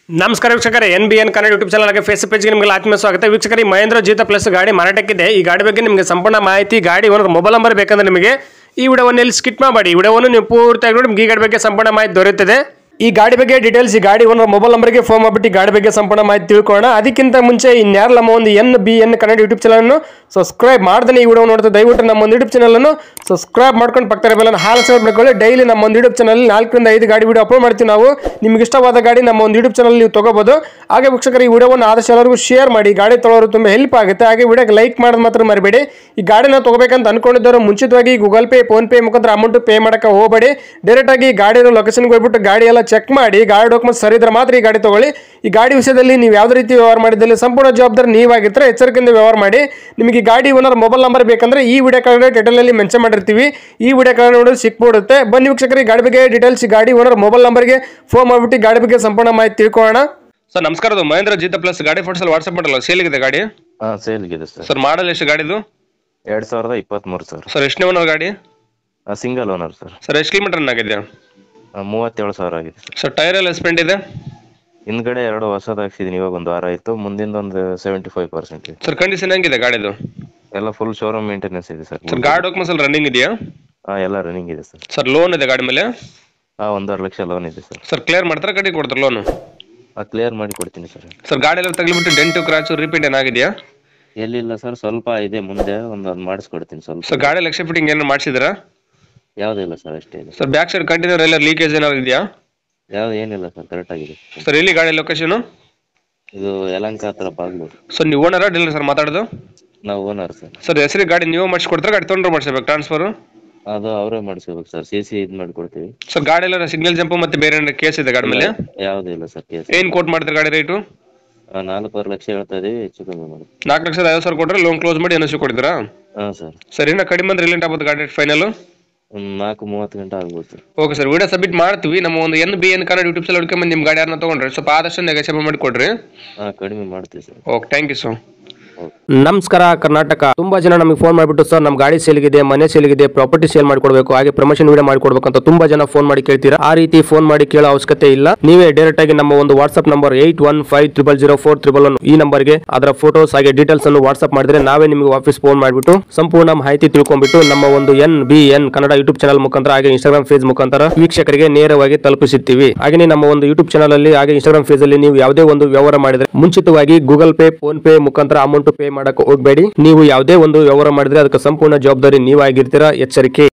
ನಮಸ್ಕಾರ ವೀಕ್ಷಕರೇ NBN Kannada YouTube ಚಾನಲ್ಗೆ ಫೇಸ್ಬುಕ್ ಪೇಜ್ಗೆ ನಿಮಗೆ ಆತ್ಮೀಯ ಸ್ವಾಗತ ವೀಕ್ಷಕರೇ ಮಹೇಂದ್ರ ಜೀತ ಪ್ಲಸ್ ಗಾಡಿ ಮಾರಾಟಕ್ಕಿದೆ ಈ ಗಾಡಿ ಬಗ್ಗೆ ನಿಮಗೆ ಸಂಪೂರ್ಣ ಮಾಹಿತಿ ಗಾಡಿ ಓನರ್ ಮೊಬೈಲ್ ನಂಬರ್ ಬೇಕಂದ್ರೆ ನಿಮಗೆ ಈ ವಿಡಿಯೋವನ್ನು ಇಲ್ಲಿ ಸ್ಕಿಪ್ ಮಾಡಬೇಡಿ ಈ ವಿಡಿಯೋವನ್ನು ನೀವು ಪೂರ್ತಿಯಾಗಿ ನೋಡಿ ನಿಮಗೆ ಈ ಗಾಡಿ ಬಗ್ಗೆ ಸಂಪೂರ್ಣ ಮಾಹಿತಿ ದೊರೆಯುತ್ತದೆ ಈ ಗಾಡಿ ಬಗ್ಗೆ ಡೀಟೇಲ್ಸ್ ಈ ಗಾಡಿ ಓನರ್ ಮೊಬೈಲ್ ನಂಬರ್ಗೆ ಫೋನ್ ಮಾಡಿಬಿಟ್ಟು ಗಾಡಿ ಬಗ್ಗೆ ಸಂಪೂರ್ಣ ಮಾಹಿತಿ ತಿಳ್ಕೊಳ್ಳೋಣ ಅದಕ್ಕಿಂತ ಮುಂಚೆ ಇನ್ಯಾರು ನಮ್ಮ ಒಂದು NBN ಕನ್ನಡ ಯೂಟ್ಯೂಬ್ ಚಾನಲ್ ಅನ್ನು ಸಬ್ಸ್ಕ್ರೈಬ್ ಮಾಡ್ದೇ ಈ ವಿಡಿಯೋ ನೋಡ್ತಾ ದಯವಿಟ್ಟು ನಮ್ಮ ಒಂದು ಯೂಟ್ಯೂಬ್ ಚಾನಲ್ ಅನ್ನು ಸಬ್ಸ್ಕ್ರೈಬ್ ಮಾಡ್ಕೊಂಡು ಪಕ್ಕದ ಬೆಲ್ಲನ್ನು ಹಾಲ್ ಸಬ್ಸ್ಕ್ರೈಬ್ ಮಾಡ್ಕೊಳ್ಳಿ ಡೈಲಿ ನಮ್ಮ ಒಂದು ಯೂಟ್ಯೂಬ್ ಚಾನಲ್ 4 ರಿಂದ 5 ಗಾಡಿ ವಿಡಿಯೋ ಅಪ್ಲೋಡ್ ಮಾಡ್ತೀವಿ ನಾವು ನಿಮಗೆ ಇಷ್ಟವಾದ ಗಾಡಿ ನಮ್ಮ ಒಂದು ಯೂಟ್ಯೂಬ್ ಚಾನಲ್ ನೀವು ತಗೋಬಹುದು ಹಾಗೆ ವೀಕ್ಷಕರು ಈ ವಿಡಿಯೋವನ್ನು ಆದಷ್ಟು ಎಲ್ಲರಿಗೂ ಶೇರ್ ಮಾಡಿ ಗಾಡಿ ತೊಗೊಳ್ಳೋರು ತುಂಬಾ ಹೆಲ್ಪ್ ಆಗುತ್ತೆ ಹಾಗೆ ವಿಡಿಯೋಗೆ ಲೈಕ್ ಮಾಡೋದು ಮಾತ್ರ ಮರಿಬೇಡಿ ಈ ಗಾಡಿನ ತಗೋಬೇಕಂತ ಅನ್ಕೊಂಡಿದ್ದವರು ಮುಂಚಿತವಾಗಿ ಗೂಗಲ್ ಪೇ ಫೋನ್ ಪೇ ಮುಖಾಂತರ ಅಮೌಂಟ್ ಪೇ ಮಾಡಕ್ಕೆ ಹೋಗಬೇಡಿ ಡೈರೆಕ್ಟ್ ಆಗಿ ಗಾಡಿಯ ಲೊಕೇಶನ್ಗೆ ಹೋಗ್ಬಿಟ್ಟು ಗಾಡಿ ಎಲ್ಲ ಚೆಕ್ ಮಾಡಿ ಗಾಡಿ ಡಾಕ್ಯುಮೆಂಟ್ಸ್ ಸರಿ ಇದ್ರೆ ಮಾತ್ರ ಈ ಗಾಡಿ ತಗೊಳ್ಳಿ ಈ ಗಾಡಿ ವಿಷಯದಲ್ಲಿ ನೀವು ಯಾವುದೇ ರೀತಿ ವ್ಯವಹಾರ ಮಾಡಿದಲ್ಲಿ ಸಂಪೂರ್ಣ ಜವಾಬ್ದಾರಿ ನೀವಾಗಿರ್ತಾರೆ ಎಚ್ಚರಿಕೆಯಿಂದ ವ್ಯವಹಾರ ಮಾಡಿ ನಿಮಗೆ ಗಾಡಿ ಓನರ್ ಮೊಬೈಲ್ ನಂಬರ್ ಬೇಕಂದ್ರೆ ಈ ವಿಡಿಯೋ ಕೆಳಗಡೆ ಟೈಟಲ್ ಅಲ್ಲಿ ಮೆನ್ಷನ್ ಮಾಡಿರ್ತೀವಿ ಈ ವಿಡಿಯೋ ಕೆಳಗಡೆ ನೋಡಿ ಸಿಕ್ಬಿಡುತ್ತೆ ಬನ್ನಿ ವೀಕ್ಷಕರು ಗಾಡಿ ಬಗ್ಗೆ ಡೀಟೇಲ್ಸ್ ಗಾಡಿ ಓನರ್ ಮೊಬೈಲ್ ನಂಬರ್ಗೆ ಫೋನ್ ಮಾಡಿಬಿಟ್ಟು ಗಾಡಿ ಬಗ್ಗೆ ಸಂಪೂರ್ಣ ಮಾಹಿತಿ ತಿಳ್ಕೊಳ್ಳೋಣ ಸರ್ ನಮಸ್ಕಾರ ಅದು ಮಹೇಂದ್ರ ಜೀತ ಪ್ಲಸ್ ಗಾಡಿ ಫೋಟೋಸ್ ಅಲ್ಲಿ ವಾಟ್ಸ್ಆಪ್ ಮಾಡಲ್ಲ ಸೇಲ್ ಇದೆ ಗಾಡಿ ಸೇಲ್ ಇದೆ ಸರ್ ಮಾಡಲ್ ಎಷ್ಟು ಗಾಡಿದು 2023 ಸರ್ ಸರ್ ಎಷ್ಟನೇ ಓನರ್ ಗಾಡಿ ಸಿಂಗಲ್ ಓನರ್ ಸರ್ ಎಷ್ಟು ಕಿಲೋಮೀಟರ್ ರನ್ ಆಗಿದೆ 37,000 ಆಗಿದೆ ಸರ್ ಟೈರ್ ಎಲ್ಲ ಸ್ಪೆಂಡ್ ಇದೆ ಹಿಂದ್ಗಡೆ 2 ಹೊಸದು ಹಾಕ್ಸಿದೀನಿ ಇವಾಗ ಒಂದು ವಾರ ಆಯ್ತು ಮುಂದಿಂದ ಒಂದು 75% ಸರ್ ಕಂಡೀಷನ್ ಹೆಂಗಿದೆ ಗಾಡಿದು ಎಲ್ಲ ಫುಲ್ ಶೋರೂಮ್ ಮೇಂಟೆನೆನ್ಸ್ ಇದೆ ಸರ್ ಗಾಡಿ ಡಾಕ್ಯುಮೆಂಟ್ಸ್ ಎಲ್ಲ ರನ್ನಿಂಗ್ ಇದೆಯಾ ಎಲ್ಲ ರನ್ನಿಂಗ್ ಇದೆ ಸರ್ ಸರ್ ಲೋನ್ ಇದೆ ಗಾಡಿ ಮೇಲೆ 1.5 ಲಕ್ಷ ಲೋನ್ ಇದೆ ಸರ್ ಕ್ಲಿಯರ್ ಮಾಡ್ತಾರೆ ಗಾಡಿ ಕೊಡ್ತಾರೆ ಲೋನ್ ಕ್ಲಿಯರ್ ಮಾಡಿ ಕೊಡ್ತೀನಿ ಸರ್ ಗಾಡಿ ಎಲ್ಲ ತಗ್ಲಿಬಿಟ್ಟು ಡೆಂಟು ಕ್ರಾಚು ರಿಪೀಟ್ ಏನಾಗಿದೆಯಾ ಎಲ್ಲಿಲ್ಲ ಸರ್ ಸ್ವಲ್ಪ ಇದೆ ಮುಂದೆ ಒಂದು ಮಾಡಿಸ್ಕೊಡ್ತೀನಿ ಸ್ವಲ್ಪ ಸರ್ ಗಾಡಿ ಲಕ್ಷ ಫಿಟ್ಟಿಂಗ್ ಏನು ಮಾಡಿಸಿದ್ರಾ ಯಾವುದಿಲ್ಲ ಸರ್ ಅಷ್ಟೇ ಇದೆ ಸರ್ ಬ್ಯಾಕ್ ಸೈಡ್ ಕಂಟೈನರ್ ಎಲ್ಲ ಲೀಕೇಜ್ ಏನಾದ್ರು ಇದೆಯಾ ಏನಿಲ್ಲ ಸರ್ ಕರೆಕ್ಟ್ ಆಗಿದೆ ಸರ್ ಎಲ್ಲಿ ಗಾಡಿ ಲೊಕೇಶನ್ ಇದು ಯಲಹಂಕ ಹತ್ರ ಬಾಗ್ಲೂರು ಸರ್ ನೀವು ಓನರ ಡೀಲರ್ ಸರ್ ಮಾತಾಡೋದು ನಾವು ಓನರ್ ಸರ್ ಸರ್ ಹೆಸರಿಗೆ ಗಾಡಿ ನೀವು ಮಾಡಿಸ್ಕೊಡ್ತಾರೆ ಗಾಡಿ ತೊಗೊಂಡ್ರೆ ಮಾಡಿಸ್ಬೇಕು ಟ್ರಾನ್ಸ್ಫರ್ ಅದು ಅವರೇ ಮಾಡಿಸ್ಕೋಬೇಕು ಸರ್ CC ಇದು ಮಾಡಿಕೊಡ್ತೀವಿ ಸರ್ ಗಾಡಿ ಎಲ್ಲ ಸಿಗ್ನಲ್ ಜಂಪ್ ಮತ್ತೆ ಬೇರೆ ಕೇಸ್ ಇದೆ ಗಾಡಿ ಮೇಲೆ ಯಾವುದೂ ಇಲ್ಲ ಸರ್ ಕೇಸ್ ಏನ್ ಕೋಟ್ ಮಾಡ್ತಾರೆ ಗಾಡಿ ರೇಟು 4.5 ಲಕ್ಷ ಹೇಳ್ತಾ ಇದೀವಿ ಹೆಚ್ಚು ಕಮ್ಮಿ ಮಾಡಿ 4,50,000 ಕೊಟ್ಟರೆ ಲೋನ್ ಕ್ಲೋಸ್ ಮಾಡಿ ಎನ್ಎಸ್ ಕೊಡ್ತೀರಾ ಹಾಂ ಸರ್ ಸರ್ ಇನ್ನ ಕಡಿಮೆ ಅಂದ್ರೆ ರಿಲೆಂಟ್ ಆಗ್ಬೋದು ಗಾಡಿ ಫೈನಲ್ 4:30 ಗಂಟೆ ಆಗ್ಬೋದು sir okay sir video submit ಮಾಡ್ತೀವಿ ನಮ್ಮ ಒಂದು NBN ಕನ್ನಡ ಯೂಟ್ಯೂಬ್ ಚಾನಲ್ ಹುಡ್ಕೊಂಬಂದು ನಿಮ್ಮ ಗಾಡಿ ಯಾರನ್ನ ತೊಗೊಂಡ್ರೆ ಸ್ವಲ್ಪ ಆದಷ್ಟು ನೆಗೋಷಿಯೇಟ್ ಮಾಡಿ ಕೊಡ್ರಿ ಕಡಿಮೆ ಮಾಡ್ತೀವಿ sir okay thank you sir ನಮಸ್ಕಾರ ಕರ್ನಾಟಕ ತುಂಬಾ ಜನ ನಮಗೆ ಫೋನ್ ಮಾಡಿಬಿಟ್ಟು ಸರ್ ನಮ್ಮ ಗಾಡಿ ಸೇಲ್ಗಿದೆ ಮನೆ ಸೇಲ್ಗಿದೆ ಪ್ರಾಪರ್ಟಿ ಸೇಲ್ ಮಾಡಿಕೊಡ್ಬೇಕು ಹಾಗೆ ಪ್ರಮೋಷನ್ ವಿಡಿಯೋ ಮಾಡಿಕೊಡ್ಬೇಕು ಅಂತ ತುಂಬಾ ಜನ ಫೋನ್ ಮಾಡಿ ಕೇಳ್ತೀರಾ ಆ ರೀತಿ ಫೋನ್ ಮಾಡಿ ಕೇಳೋ ಅವಶ್ಯಕತೆ ಇಲ್ಲ ನೀವೇ ಡೈರೆಕ್ಟ್ ಆಗಿ ನಮ್ಮ ಒಂದು ವಾಟ್ಸ್ಆಪ್ ನಂಬರ್ 81500411 ಈ ನಂಬರ್ಗೆ ಅದರ ಫೋಟೋಸ್ ಹಾಗೆ ಡೀಟೇಲ್ಸ್ ಅನ್ನು ವಾಟ್ಸ್ಆಪ್ ಮಾಡಿದ್ರೆ ನಾವೇ ನಿಮಗೆ ವಾಪಸ್ ಫೋನ್ ಮಾಡಿಬಿಟ್ಟು ಸಂಪೂರ್ಣ ಮಾಹಿತಿ ತಿಳ್ಕೊಂಡ್ಬಿಟ್ಟು ನಮ್ಮ ಒಂದು NBN ಕನ್ನಡ ಯೂಟ್ಯೂಬ್ ಚಾನಲ್ ಮುಖಾಂತರ ಹಾಗೆ ಇನ್ಸ್ಟಾಗ್ರಾಮ್ ಪೇಜ್ ಮುಖಾಂತರ ವೀಕ್ಷಕರಿಗೆ ನೇರವಾಗಿ ತಲುಪಿಸುತ್ತೀವಿ ಹಾಗೆ ನಮ್ಮ ಒಂದು ಯೂಟ್ಯೂಬ್ ಚಾನಲ್ ಅಲ್ಲಿ ಹಾಗೆ ಇನ್ಸ್ಟಾಗ್ರಾಮ್ ಪೇಜ್ ಅಲ್ಲಿ ನೀವು ಯಾವುದೇ ಒಂದು ವ್ಯವಹಾರ ಮಾಡಿದ್ರೆ ಮುಂಚಿತವಾಗಿ ಗೂಗಲ್ ಪೇ ಫೋನ್ ಪೇ ಮುಖಾಂತರ ಅಮೌಂಟ್ ಪೇ ಮಾಡಕ್ಕೆ ಹೋಗಬೇಡಿ ನೀವು ಯಾವುದೇ ಒಂದು ವ್ಯವಹಾರ ಮಾಡಿದ್ರೆ ಅದಕ್ಕೆ ಸಂಪೂರ್ಣ ಜವಾಬ್ದಾರಿ ನೀವಾಗಿರ್ತೀರಾ ಎಚ್ಚರಿಕೆ